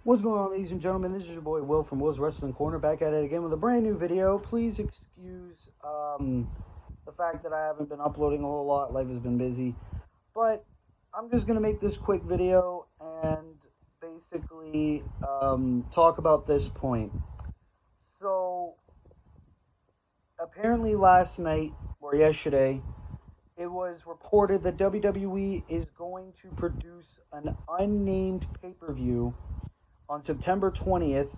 What's going on, ladies and gentlemen? This is your boy Will from Will's Wrestling Corner, back at it again with a brand new video. Please excuse the fact that I haven't been uploading a whole lot. Life has been busy. But I'm just going to make this quick video and basically talk about this point. So, apparently last night, or yesterday, it was reported that WWE is going to produce an unnamed pay-per-view on September 20th,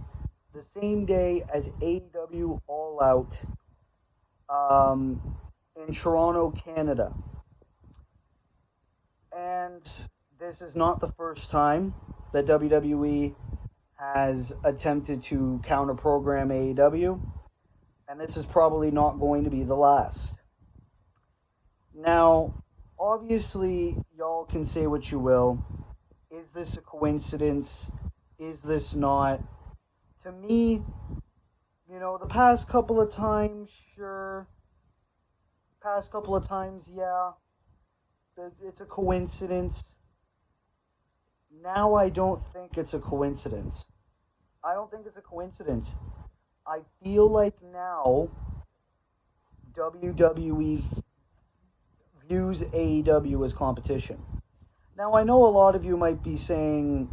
the same day as AEW All Out in Toronto, Canada. And this is not the first time that WWE has attempted to counter program AEW, and this is probably not going to be the last. Now, obviously, y'all can say what you will. Is this a coincidence? Is this not? To me, the past couple of times, sure. Past couple of times, yeah. It's a coincidence. Now I don't think it's a coincidence. I don't think it's a coincidence. I feel like now WWE views AEW as competition. Now I know a lot of you might be saying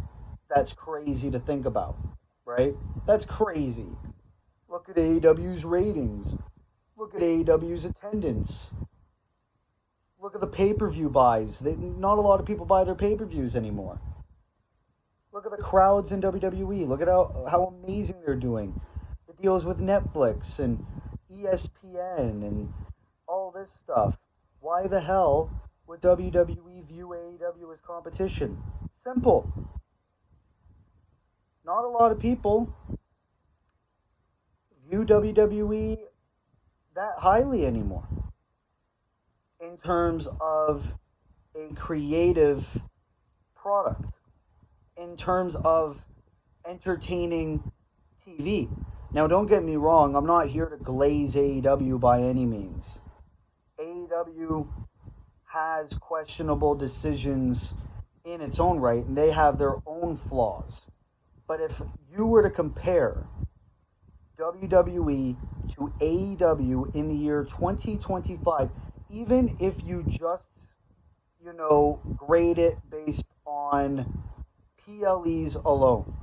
that's crazy to think about, right? That's crazy. Look at AEW's ratings. Look at AEW's attendance. Look at the pay-per-view buys. Not a lot of people buy their pay-per-views anymore. Look at the crowds in WWE. Look at how amazing they're doing. The deals with Netflix and ESPN and all this stuff. Why the hell would WWE view AEW as competition? Simple. Not a lot of people view WWE that highly anymore in terms of a creative product, in terms of entertaining TV. Now, don't get me wrong, I'm not here to glaze AEW by any means. AEW has questionable decisions in its own right, and they have their own flaws. But if you were to compare WWE to AEW in the year 2025, even if you just, grade it based on PLEs alone,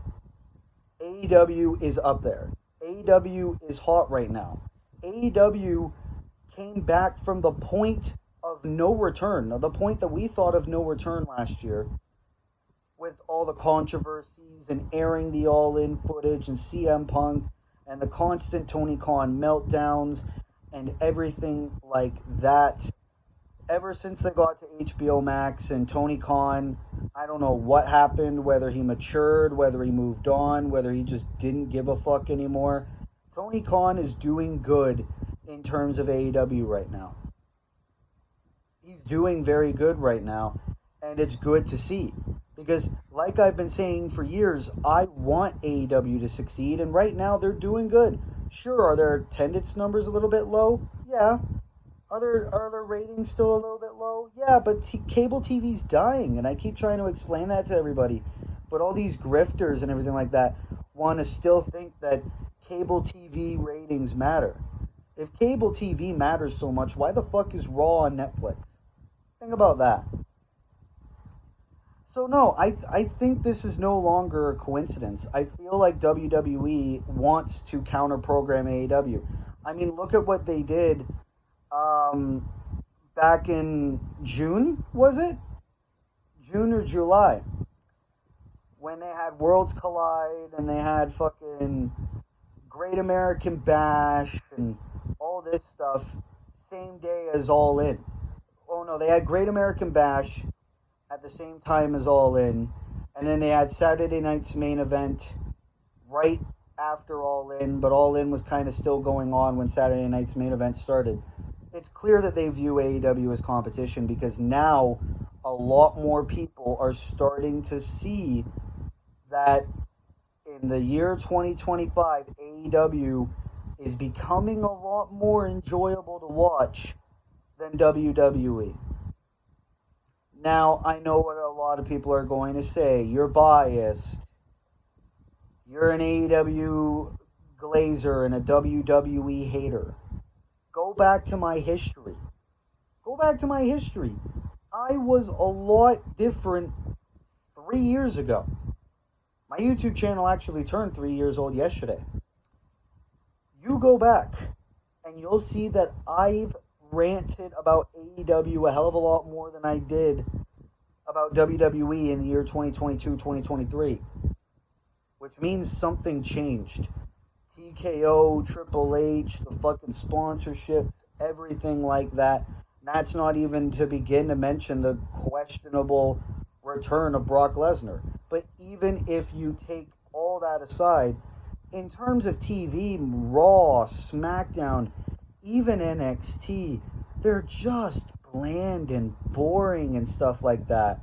AEW is up there. AEW is hot right now. AEW came back from the point of no return, the point that we thought of no return last year, with all the controversies and airing the All-In footage and CM Punk and the constant Tony Khan meltdowns and everything like that. Ever since they got to HBO Max and Tony Khan, I don't know what happened, whether he matured, whether he moved on, whether he just didn't give a fuck anymore. Tony Khan is doing good in terms of AEW right now. He's doing very good right now, and it's good to see. Because, like I've been saying for years, I want AEW to succeed, and right now they're doing good. Sure, are their attendance numbers a little bit low? Yeah. Are their ratings still a little bit low? Yeah, but cable TV's dying, and I keep trying to explain that to everybody. But all these grifters and everything like that want to still think that cable TV ratings matter. If cable TV matters so much, why the fuck is Raw on Netflix? Think about that. So no, I think this is no longer a coincidence. I feel like WWE wants to counter program AEW. I mean, look at what they did back in June, was it? June or July, when they had Worlds Collide and they had fucking Great American Bash and all this stuff, same day as All In. Oh no, they had Great American Bash at the same time as All In, and then they had Saturday night's main event right after All In, but All In was kind of still going on when Saturday night's main event started. It's clear that they view AEW as competition, because now a lot more people are starting to see that in the year 2025, AEW is becoming a lot more enjoyable to watch than WWE. Now, I know what a lot of people are going to say. You're biased. You're an AEW glazer and a WWE hater. Go back to my history. Go back to my history. I was a lot different 3 years ago. My YouTube channel actually turned 3 years old yesterday. You go back and you'll see that I've ranted about AEW a hell of a lot more than I did about WWE in the year 2022, 2023. Which means something changed. TKO, Triple H, the fucking sponsorships, everything like that. That's not even to begin to mention the questionable return of Brock Lesnar. But even if you take all that aside, in terms of TV, Raw, SmackDown, even NXT, they're just bland and boring and stuff like that.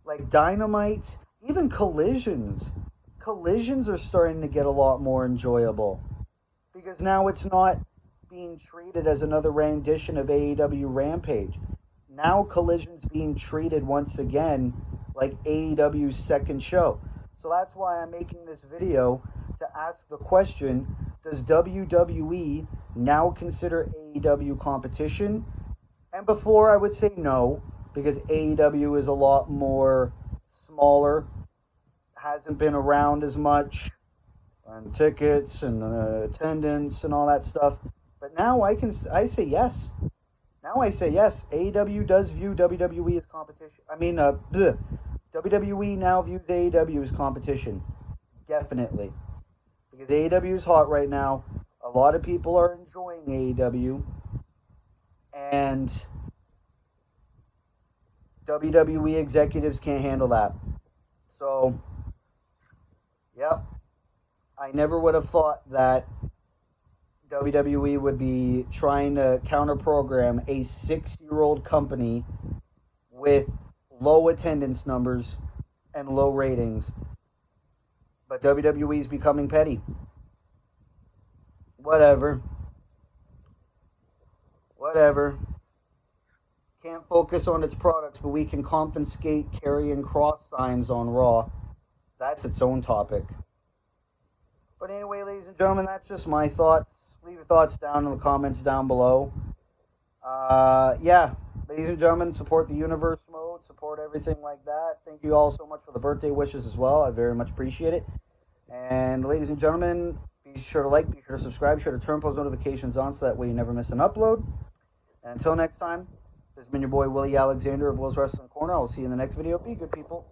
Like Dynamite, even Collisions. Collisions are starting to get a lot more enjoyable. Because now it's not being treated as another rendition of AEW Rampage. Now Collision's being treated once again like AEW's second show. So that's why I'm making this video to ask the question, does WWE now consider AEW competition? And before I would say no, because AEW is a lot more smaller, hasn't been around as much, and tickets and attendance and all that stuff. But now I say yes. Now I say yes. AEW does view WWE as competition. WWE now views AEW as competition. Definitely. Because AEW is hot right now. A lot of people are enjoying AEW. And WWE executives can't handle that. So, yep. I never would have thought that WWE would be trying to counter-program a 6-year-old company with low attendance numbers and low ratings. But WWE is becoming petty. Whatever. Can't focus on its products, but we can confiscate carrying cross signs on Raw. That's its own topic. But anyway, ladies and gentlemen, that's just my thoughts. Leave your thoughts down in the comments down below. Yeah, ladies and gentlemen, support the universe mode, support everything like that. Thank you all so much for the birthday wishes as well. I very much appreciate it. And ladies and gentlemen, be sure to like, be sure to subscribe, be sure to turn post notifications on so that way you never miss an upload. And until next time, this has been your boy Willie Alexander of Will's Wrestling Corner. I will see you in the next video. Be good, people.